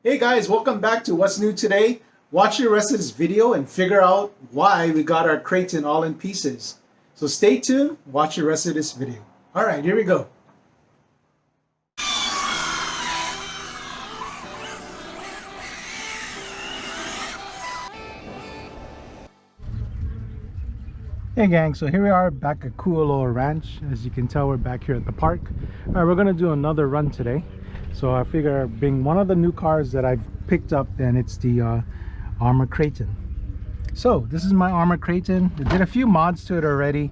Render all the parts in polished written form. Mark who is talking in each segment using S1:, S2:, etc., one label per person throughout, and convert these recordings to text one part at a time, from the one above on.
S1: Hey guys, welcome back to What's New Today. Watch the rest of this video and figure out why we got our Kraton all in pieces. So stay tuned, watch the rest of this video. Alright, here we go. Hey gang, so here we are back at Kuuloa Ranch. As you can tell, we're back here at the park. Alright, we're gonna do another run today. So I figure I'd bring one of the new cars that I've picked up, and it's the Arrma Kraton. So this is my Arrma Kraton. I did a few mods to it already.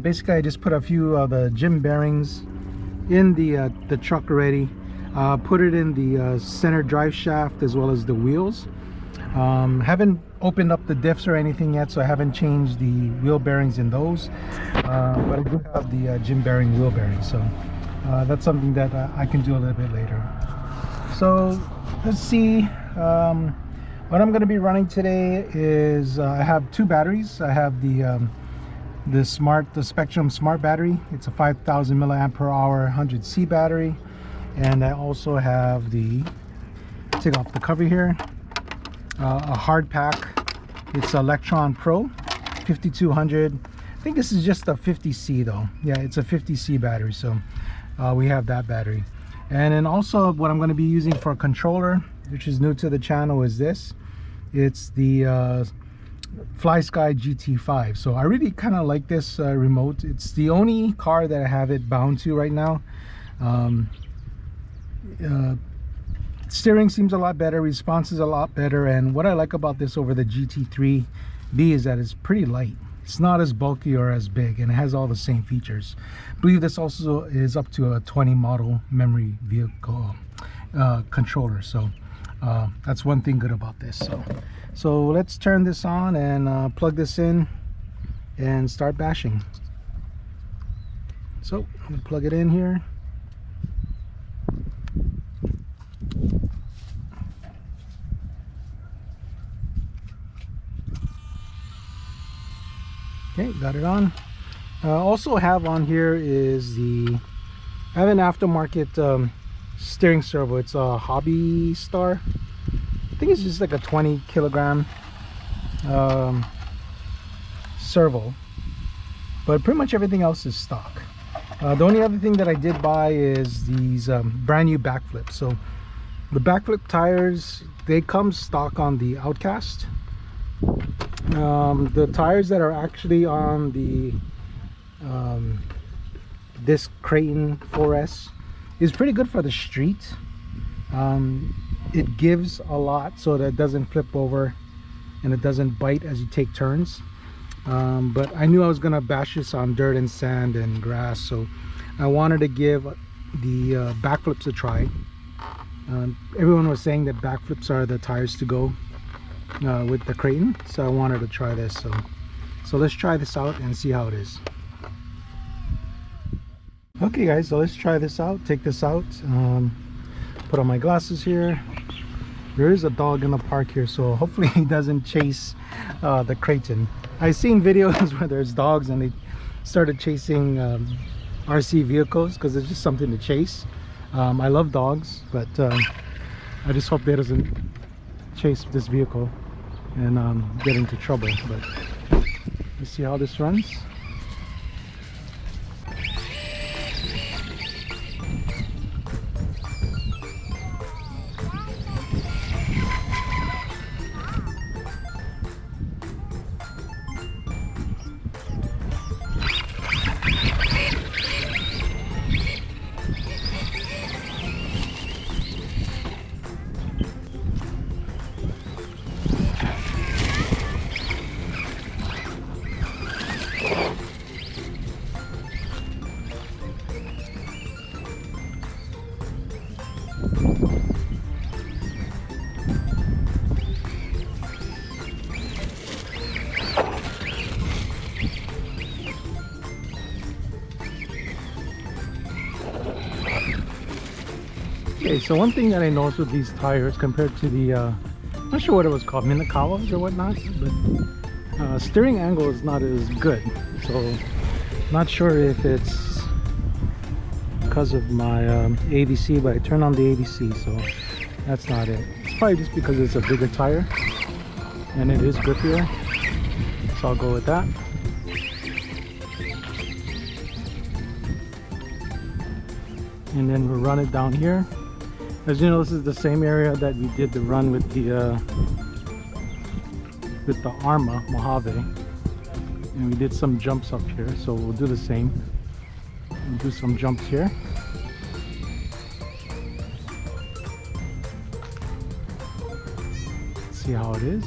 S1: Basically I just put a few of the gym bearings in the truck already. Put it in the center drive shaft as well as the wheels. Haven't opened up the diffs or anything yet, so I haven't changed the wheel bearings in those, but I do have the gym bearing wheel bearings, so that's something that I can do a little bit later. So let's see, what I'm going to be running today is I have two batteries. I have the Spectrum Smart battery. It's a 5,000 milliamp per hour 100C battery, and I also have take off the cover here, a hard pack. It's Electron Pro 5200. I think this is just a 50C though. Yeah, it's a 50C battery, so we have that battery. And then also what I'm going to be using for a controller, which is new to the channel, is this. It's the FlySky GT5. So I really kind of like this remote. It's the only car that I have it bound to right now. Steering seems a lot better, response is a lot better, and what I like about this over the GT3B is that it's pretty light. It's not as bulky or as big, and it has all the same features. I believe this also is up to a 20 model memory vehicle controller, so that's one thing good about this. So let's turn this on and plug this in and start bashing. So I'm gonna plug it in here. Okay, got it on. Also have on here is I have an aftermarket steering servo. It's a Hobby Star. I think it's just like a 20 kilogram servo, but pretty much everything else is stock. The only other thing that I did buy is these brand new backflips. So the backflip tires, they come stock on the Outcast. The tires that are actually on this Kraton 4S is pretty good for the street. It gives a lot so that it doesn't flip over and it doesn't bite as you take turns. But I knew I was gonna bash this on dirt and sand and grass, so I wanted to give the backflips a try. Everyone was saying that backflips are the tires to go with the Kraton, so I wanted to try this. So let's try this out and see how it is. Okay guys, so let's try this out. Take this out, put on my glasses here. There is a dog in the park here, so hopefully he doesn't chase the Kraton. I've seen videos where there's dogs and they started chasing RC vehicles because it's just something to chase. I love dogs, but I just hope he doesn't chase this vehicle and get into trouble. But let's see how this runs. Okay, so one thing that I noticed with these tires compared to the I'm not sure what it was called, Minakawas or whatnot, but steering angle is not as good. So not sure if it's because of my ADC, but I turned on the ADC, so That's not it. It's probably just because it's a bigger tire and it is grippier, so I'll go with that. And then we'll run it down here. As you know, this is the same area that we did the run with the Arrma Mojave, and we did some jumps up here, so we'll do the same. We'll do some jumps here. See how it is.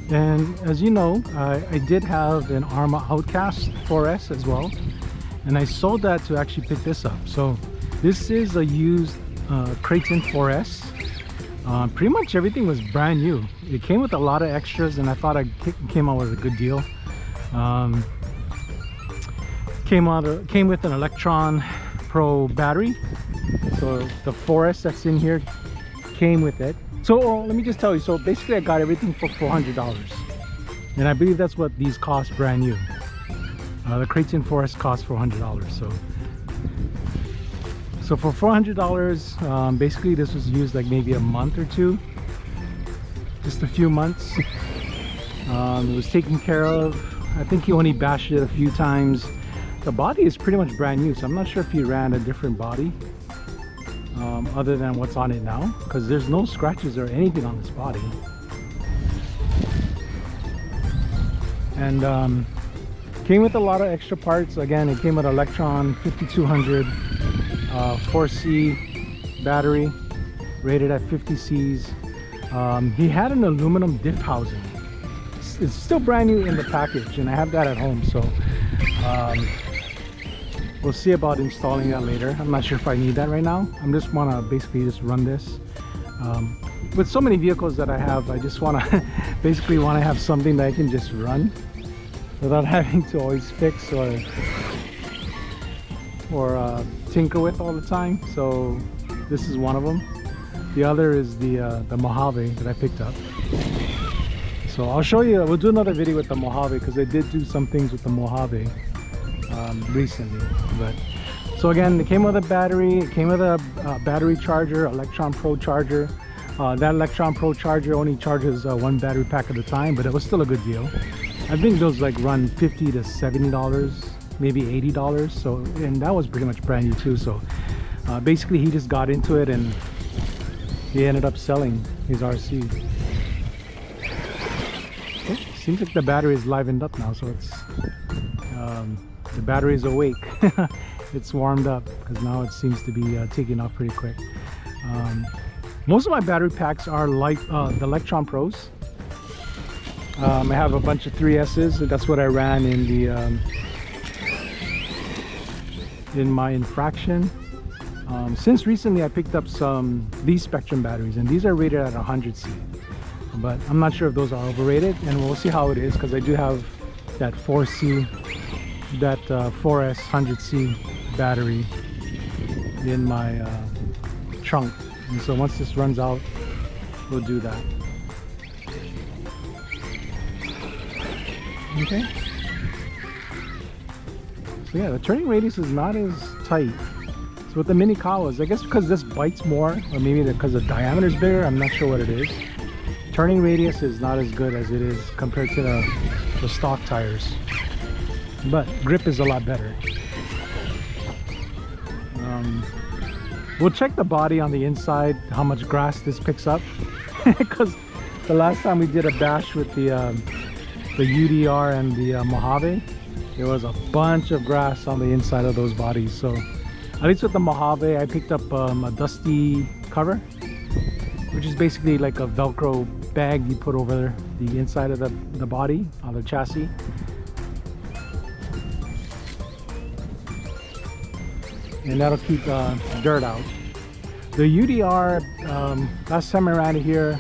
S1: And as you know, I did have an Arrma Outcast 4S as well, and I sold that to actually pick this up. So this is a used Kraton 4S. Pretty much everything was brand new. It came with a lot of extras, and I thought I came out with a good deal. Came with an Electron Pro battery, so the 4S that's in here came with it. So let me just tell you, so basically I got everything for $400, and I believe that's what these cost brand new. The Kraton 4S cost $400. So for $400, basically this was used like maybe a month or two, just a few months. It was taken care of. I think he only bashed it a few times. The body is pretty much brand new, so I'm not sure if he ran a different body other than what's on it now, because there's no scratches or anything on this body. And came with a lot of extra parts. Again, it came with Electron 5200 4C battery rated at 50 Cs. He had an aluminum diff housing. It's still brand new in the package, and I have that at home, so we'll see about installing that later. I'm not sure if I need that right now. I'm just want to basically just run this. With so many vehicles that I have, I just want to basically want to have something that I can just run without having to always fix or tinker with all the time. So this is one of them. The other is the Mojave that I picked up. So I'll show you. We'll do another video with the Mojave, because I did do some things with the Mojave recently. But so again, it came with a battery. It came with a battery charger, Electron Pro charger. That Electron Pro charger only charges one battery pack at a time, but it was still a good deal. I think those like run $50 to $70, maybe $80. So, and that was pretty much brand new too. So basically he just got into it and he ended up selling his RC. Okay, seems like the battery is livened up now, so it's the battery is awake. It's warmed up, because now it seems to be taking off pretty quick. Most of my battery packs are like the Electron Pros. I have a bunch of 3S's. That's what I ran in the in my infraction. Since recently I picked up these Spectrum batteries, and these are rated at 100C, but I'm not sure if those are overrated, and we'll see how it is, because I do have that 4C, that 4S 100C battery in my trunk, and so once this runs out, we'll do that. Okay, so yeah, the turning radius is not as tight. So with the Mini Kuuloas, I guess because this bites more, or maybe because the diameter is bigger, I'm not sure what it is. Turning radius is not as good as it is compared to the stock tires, but grip is a lot better. We'll check the body on the inside, how much grass this picks up, because the last time we did a bash with the UDR and the Mojave, there was a bunch of grass on the inside of those bodies. So at least with the Mojave, I picked up a dusty cover, which is basically like a Velcro bag you put over the inside of the body on the chassis. And that'll keep dirt out. The UDR, last time I ran it here,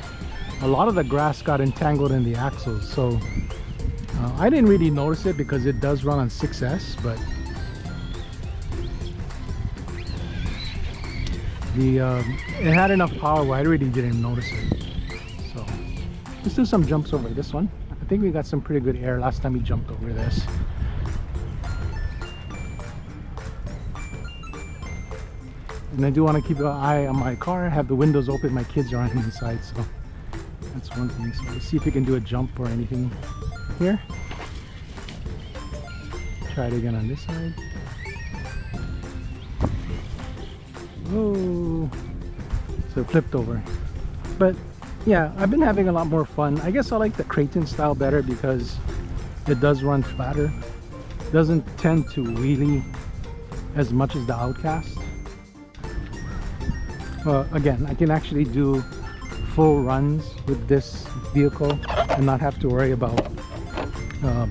S1: a lot of the grass got entangled in the axles, so I didn't really notice it because it does run on 6S, but it had enough power where I really didn't notice it. So let's do some jumps over this one. I think we got some pretty good air last time we jumped over this. And I do want to keep an eye on my car, have the windows open, my kids are on the inside, so that's one thing. So let's see if we can do a jump or anything here. Try it again on this side. Whoa! So it flipped over. But yeah, I've been having a lot more fun. I guess I like the Kraton style better because it does run flatter. It doesn't tend to wheelie as much as the Outcast. Again, I can actually do full runs with this vehicle and not have to worry about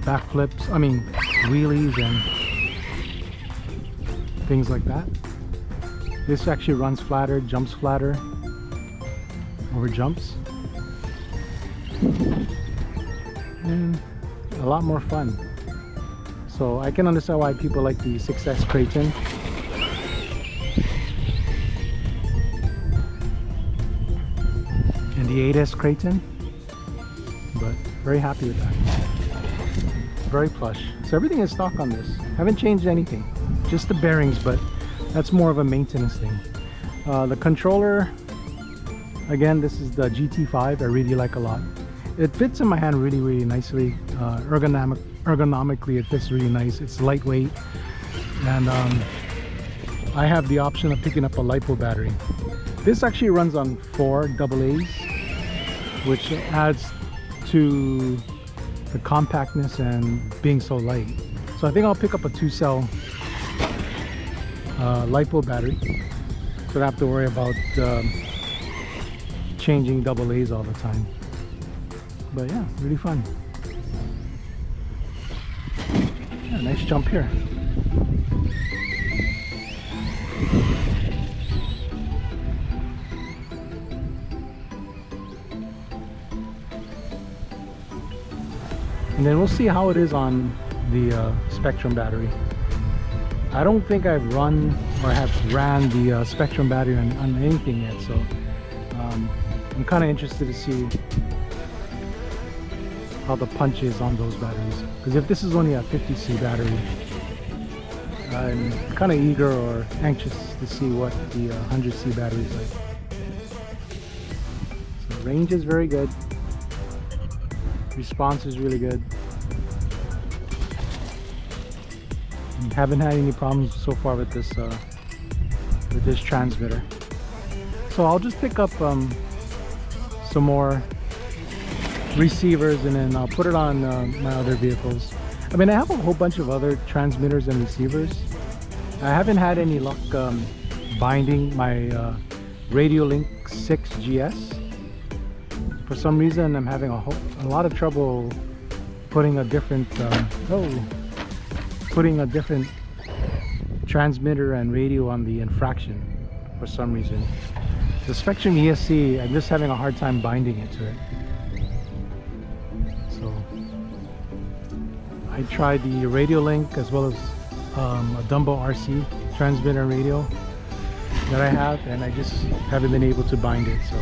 S1: backflips, I mean wheelies and things like that. This actually runs flatter, jumps flatter over jumps, and a lot more fun. So I can understand why people like the 6S Kraton. And the 8S Kraton, but very happy with that. Very plush. So everything is stock on this. Haven't changed anything, just the bearings, but that's more of a maintenance thing. The controller, again, this is the GT5. I really like a lot. It fits in my hand really nicely. Ergonomically, it fits really nice. It's lightweight, and I have the option of picking up a LiPo battery. This actually runs on 4 AA's, which adds to the compactness and being so light. So I think I'll pick up a 2-cell LiPo battery, so I don't have to worry about changing AA's all the time. But yeah, really fun. Yeah, nice jump here. And then we'll see how it is on the Spectrum battery. I don't think I've run or have ran the Spectrum battery on anything yet, so I'm kind of interested to see how the punch is on those batteries. Because if this is only a 50C battery, I'm kind of eager or anxious to see what the 100C battery is like. So range is very good. Response is really good. Haven't had any problems so far with this transmitter. So I'll just pick up some more receivers and then I'll put it on my other vehicles. I mean, I have a whole bunch of other transmitters and receivers. I haven't had any luck binding my Radiolink 6GS. For some reason, I'm having a lot of trouble putting a different transmitter and radio on the infraction for some reason. The Spectrum ESC, I'm just having a hard time binding it to it. So I tried the Radiolink as well as a Dumbo RC transmitter and radio that I have, and I just haven't been able to bind it. So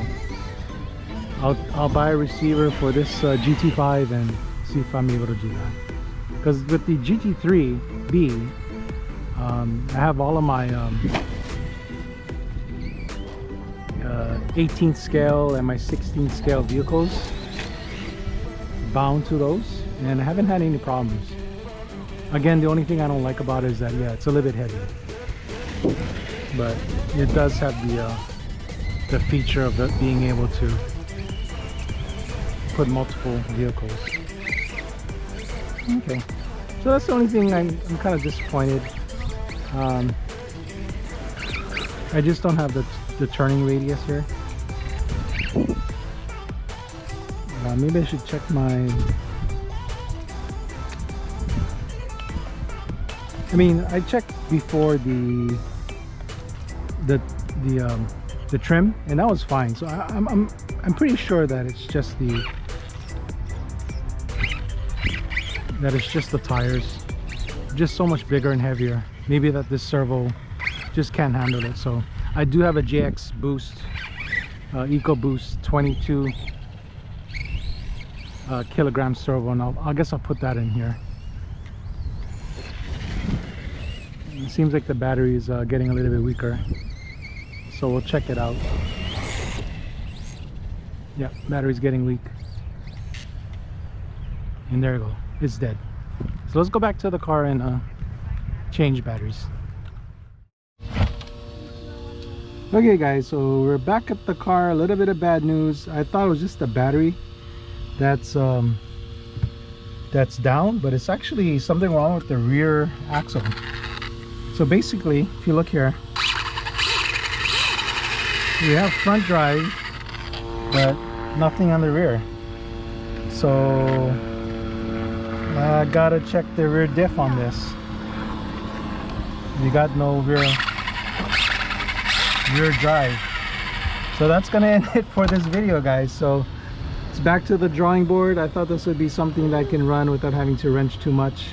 S1: I'll buy a receiver for this GT5 and see if I'm able to do that. Because with the GT3B, I have all of my 18th scale and my 16th scale vehicles bound to those, and I haven't had any problems. Again, the only thing I don't like about it is that, yeah, it's a little bit heavy, but it does have the feature of it being able to put multiple vehicles. Okay, so that's the only thing I'm kind of disappointed. I just don't have the turning radius here. Maybe I should check my... I mean, I checked before the trim, and that was fine. So I'm pretty sure that it's just the tires, just so much bigger and heavier. Maybe that this servo just can't handle it. So I do have a JX Boost, EcoBoost 22 kilogram servo, and I guess I'll put that in here. It seems like the battery is getting a little bit weaker. so we'll check it out. Yeah, battery's getting weak. And there you go, it's dead. So let's go back to the car and change batteries. Okay guys, so we're back at the car. A little bit of bad news. I thought it was just the battery that's down, but it's actually something wrong with the rear axle. So basically, if you look here, we have front drive but nothing on the rear. So I gotta check the rear diff on this. We got no rear drive. So that's gonna end it for this video, guys. So it's back to the drawing board. I thought this would be something that I can run without having to wrench too much.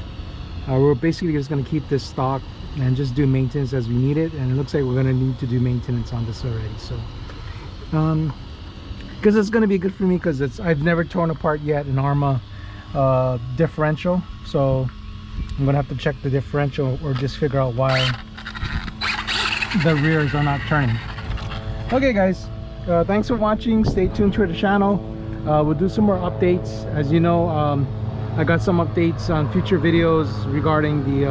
S1: We're basically just gonna keep this stock and just do maintenance as we need it, and it looks like we're gonna need to do maintenance on this already. So because it's gonna be good for me, because I've never torn apart yet an Arrma differential, so I'm gonna have to check the differential or just figure out why the rears are not turning. Okay guys, thanks for watching. Stay tuned to the channel. We'll do some more updates. As you know, I got some updates on future videos regarding the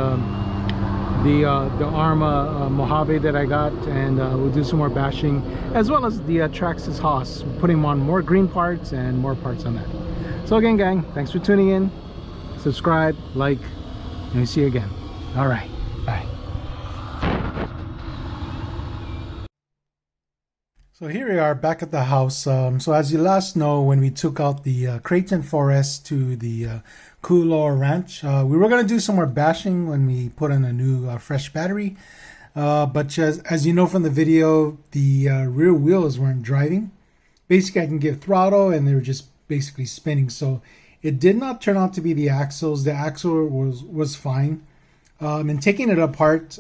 S1: Arrma Mojave that I got, and we'll do some more bashing, as well as the Traxxas Haas, putting on more green parts and more parts on that. So again gang, thanks for tuning in. Subscribe, like, and we'll see you again. All right, bye. So here we are back at the house. So as you last know, when we took out the Kraton 4S to the Kuuloa ranch, we were going to do some more bashing when we put in a new fresh battery. But as you know from the video, the rear wheels weren't driving. Basically, I can give throttle and they were just basically spinning. So it did not turn out to be the axles. The axle was fine. And taking it apart,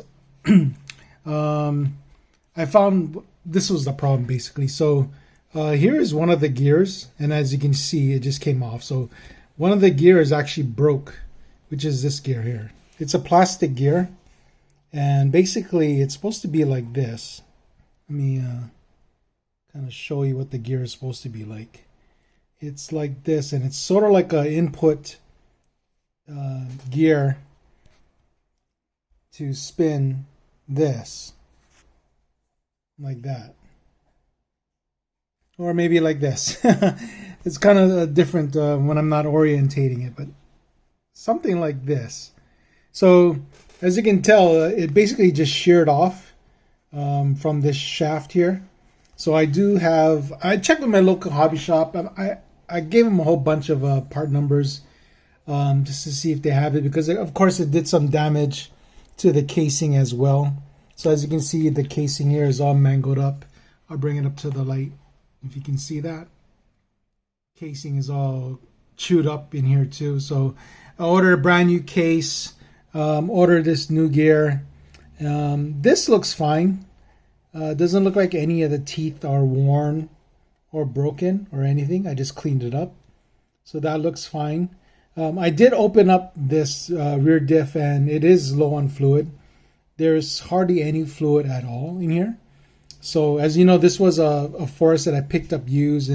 S1: I found this was the problem basically. So here is one of the gears, and as you can see, it just came off. So one of the gears actually broke, which is this gear here. It's a plastic gear, and basically it's supposed to be like this. Let me kind of show you what the gear is supposed to be like. It's like this, and it's sort of like an input gear to spin this, like that, or maybe like this. It's kind of different when I'm not orientating it, but something like this. So as you can tell, it basically just sheared off from this shaft here. So I checked with my local hobby shop. I gave them a whole bunch of part numbers just to see if they have it, because of course it did some damage to the casing as well. So as you can see, the casing here is all mangled up. I'll bring it up to the light if you can see that. Casing is all chewed up in here too. So I ordered a brand new case, ordered this new gear. This looks fine. Doesn't look like any of the teeth are worn or broken or anything. I just cleaned it up. So that looks fine. I did open up this rear diff, and it is low on fluid. There's hardly any fluid at all in here. So as you know, this was a forest that I picked up used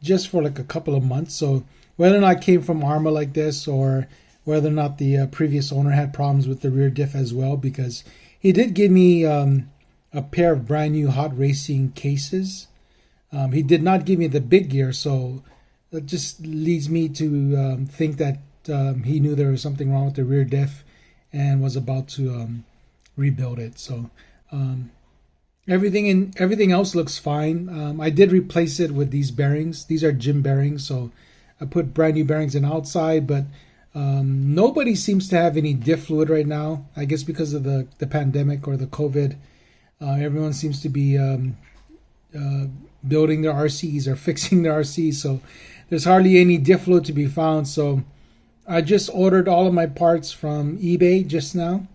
S1: just for like a couple of months. So whether or not it came from Arrma like this, or whether or not the previous owner had problems with the rear diff as well, because he did give me a pair of brand new hot racing cases. He did not give me the big gear, so that just leads me to think that he knew there was something wrong with the rear diff and was about to rebuild it. So everything else looks fine. I did replace it with these bearings. These are gym bearings, so I put brand new bearings in outside, but nobody seems to have any diff fluid right now. I guess because of the pandemic or the COVID, everyone seems to be building their RCs or fixing their RCs, so there's hardly any diff fluid to be found. So I just ordered all of my parts from eBay just now.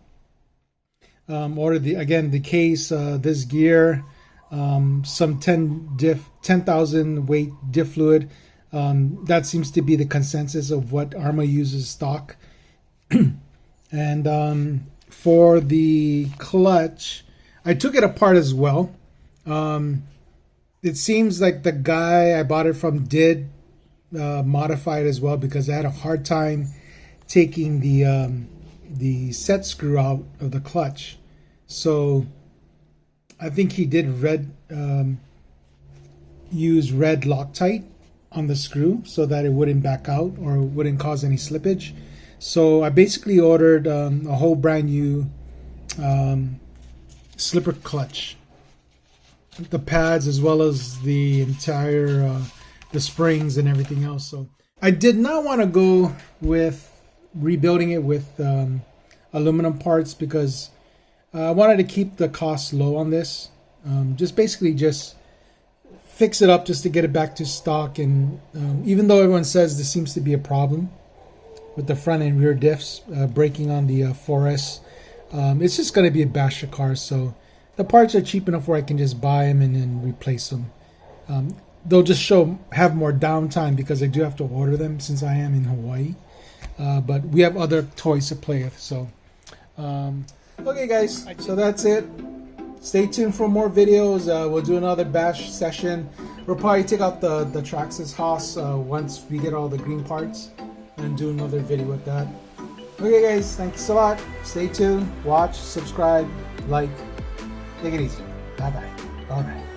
S1: Ordered the case, this gear, some 10,000 weight diff fluid. That seems to be the consensus of what Arrma uses stock. And for the clutch, I took it apart as well. It seems like the guy I bought it from did modify it as well, because I had a hard time taking the set screw out of the clutch. So I think he did use red Loctite on the screw so that it wouldn't back out or wouldn't cause any slippage. So I basically ordered a whole brand new slipper clutch, the pads as well as the entire the springs and everything else. So I did not want to go with rebuilding it with aluminum parts, because I wanted to keep the cost low on this. Just fix it up just to get it back to stock. And even though everyone says this seems to be a problem with the front and rear diffs breaking on the 4S, it's just going to be a basher car. So the parts are cheap enough where I can just buy them and then replace them. They'll just have more downtime because I do have to order them since I am in Hawaii. But we have other toys to play with. So okay guys, so that's it. Stay tuned for more videos. We'll do another bash session. We'll probably take out the Traxxas Haas once we get all the green parts, and do another video with that. Okay guys, thanks a lot. Stay tuned, watch, subscribe, like. Take it easy. Bye bye. Bye bye.